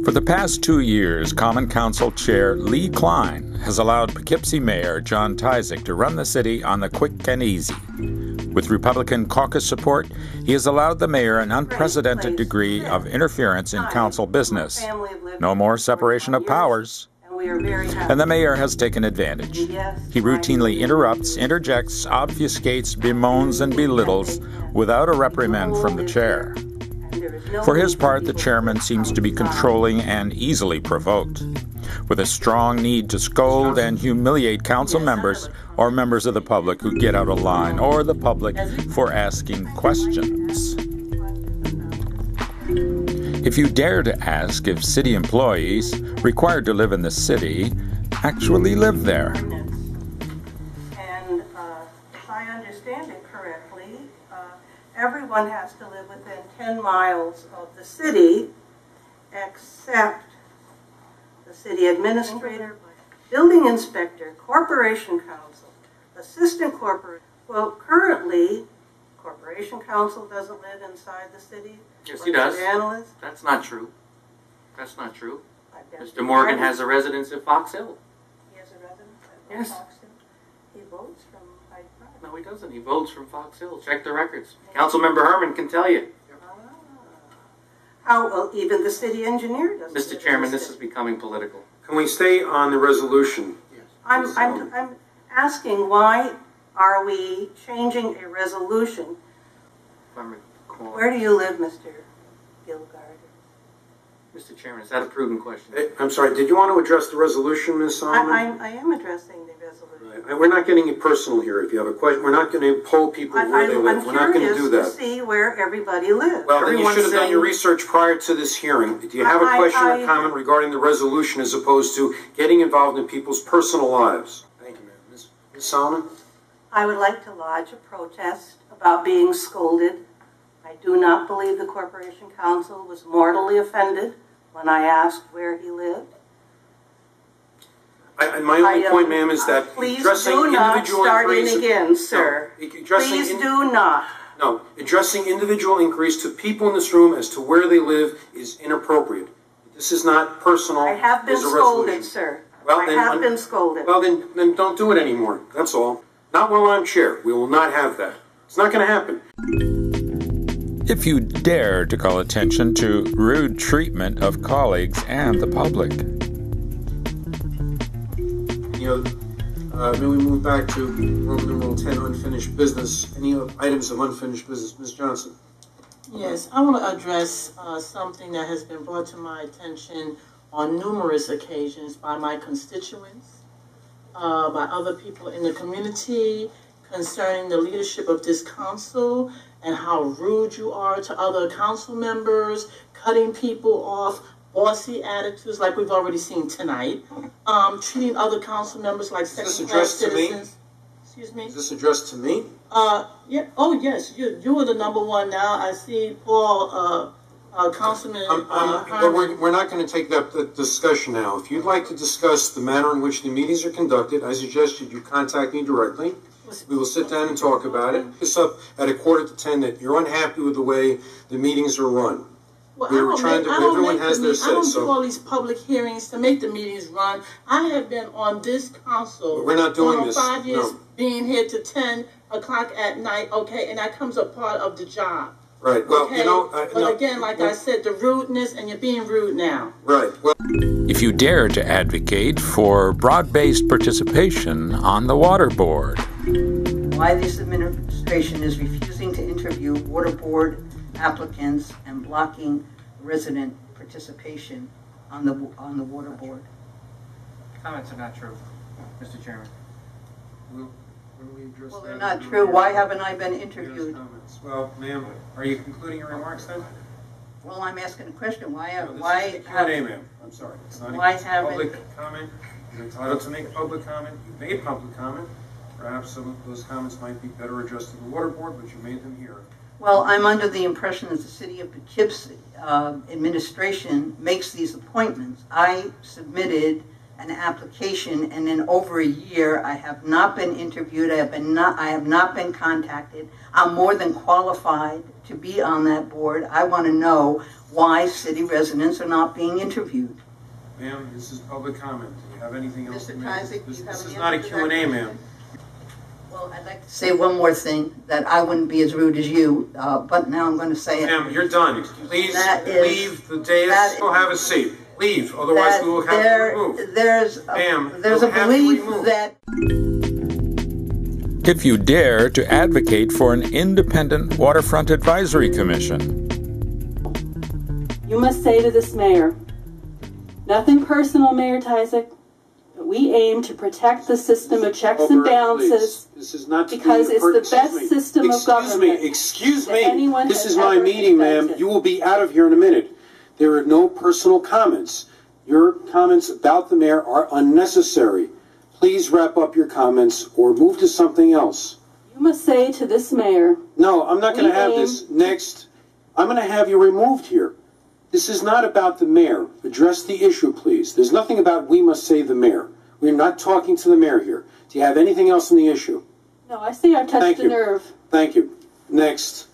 For the past 2 years, Common Council Chair Lee Klein has allowed Poughkeepsie Mayor John Tkazyik to run the city on the quick and easy. With Republican caucus support, he has allowed the mayor an unprecedented degree of interference in council business. No more separation of powers. And the mayor has taken advantage. He routinely interrupts, interjects, obfuscates, bemoans, and belittles without a reprimand from the chair. For his part, the chairman seems to be controlling and easily provoked, with a strong need to scold and humiliate council members or members of the public who get out of line, or the public for asking questions. If you dare to ask if city employees required to live in the city actually live there. And if I understand it correctly, everyone has to live within 10 miles of the city except the city administrator, building inspector, corporation council, assistant corporate. Well, currently, corporation council doesn't live inside the city. Yes, he does. Analyst. That's not true. That's not true. Mr. Morgan has a residence at Fox Hill. He has a residence at Yes. Fox Hill. He votes from Hyde Park. No, he doesn't. He votes from Fox Hill. Check the records. Councilmember Herman can tell you. How, well, even the city engineer doesn't. Mr. Chairman, this is becoming political. Can we stay on the resolution? Yes. I'm asking, why are we changing a resolution? Where do you live, Mr. Gilgard? Mr. Chairman, is that a prudent question? I'm sorry, did you want to address the resolution, Ms. Solomon? I am addressing the resolution. Right. We're not getting it personal here. If you have a question, we're not going to poll people where they live. We're not going to do that. I'm curious to see where everybody lives. Well, then you should have done your research prior to this hearing. Do you have a question or comment regarding the resolution as opposed to getting involved in people's personal lives? Thank you, ma'am. Ms. Solomon? I would like to lodge a protest about being scolded. I do not believe the Corporation Council was mortally offended when I asked where he lived. My only point, ma'am, is that addressing individual increase... Please do not start in again, sir. Please do not. No, addressing individual increase to people in this room as to where they live is inappropriate. This is not personal. I have been scolded, sir. Well, I have been scolded. Well, then don't do it anymore. That's all. Not while I'm chair. We will not have that. It's not going to happen. If you dare to call attention to rude treatment of colleagues and the public. May we move back to Roman numeral 10, unfinished business. Any items of unfinished business? Ms. Johnson. Yes, I want to address something that has been brought to my attention on numerous occasions by my constituents, by other people in the community, concerning the leadership of this council and how rude you are to other council members, cutting people off, bossy attitudes like we've already seen tonight, treating other council members like second-class citizens. Excuse me? Is this addressed to me? Yeah. Oh, yes. You are the number one now. I see Paul, Councilman. But we're not going to take that discussion now. If you'd like to discuss the manner in which the meetings are conducted, I suggest you contact me directly. We will sit down and talk about it. It's up at 9:45 that you're unhappy with the way the meetings are run. Well, everyone has their say. I don't do all these public hearings to make the meetings run. I have been on this council. But we're not doing this. 5 years being here to 10 o'clock at night, okay, and that comes a part of the job. Right. Well, okay? But again, like I said, the rudeness, and you're being rude now. Right. Well, if you dare to advocate for broad-based participation on the water board. Why this administration is refusing to interview water board applicants and blocking resident participation on the water board. Comments are not true, Mr. Chairman. Well, they're not true. Why haven't I been interviewed? Well, ma'am, are you concluding your remarks then? Well, I'm asking a question. Why? No, this is Q&A, ma'am. I'm sorry. It's not a public comment. You're entitled to make a public comment. You made public comment. Perhaps some of those comments might be better addressed to the water board, but you made them here. Well, I'm under the impression that the city of Poughkeepsie administration makes these appointments. I submitted an application, and in over a year I have not been interviewed, I have not been contacted. I'm more than qualified to be on that board. I want to know why city residents are not being interviewed. Ma'am, this is public comment. Do you have anything else? Mr. Tkazyik, This you have is any not a answer to that Q&A, question? ma'am. Well, I'd like to say one more thing, that I wouldn't be as rude as you, but now I'm going to say it. Ma'am, you're done. Please That is- leave the dais. Go have a seat. Leave, otherwise we will have you removed. There's Ma'am, a you'll have to belief remove. that If you dare to advocate for an independent waterfront advisory commission. You must say to this mayor, nothing personal, Mayor Tkazyik, but we aim to protect the system of checks and balances This is not because it's the best system of government. Excuse that me. anyone This has is my ever meeting, ma'am. invented. You will be out of here in a minute. There are no personal comments. Your comments about the mayor are unnecessary. Please wrap up your comments or move to something else. You must say to this mayor, No, I'm not going We to have aim- this. Next, I'm going to have you removed here. This is not about the mayor. Address the issue, please. There's nothing about we must say the mayor. We're not talking to the mayor here. Do you have anything else on the issue? no, I say I touched Thank the you. nerve. Thank you. Next.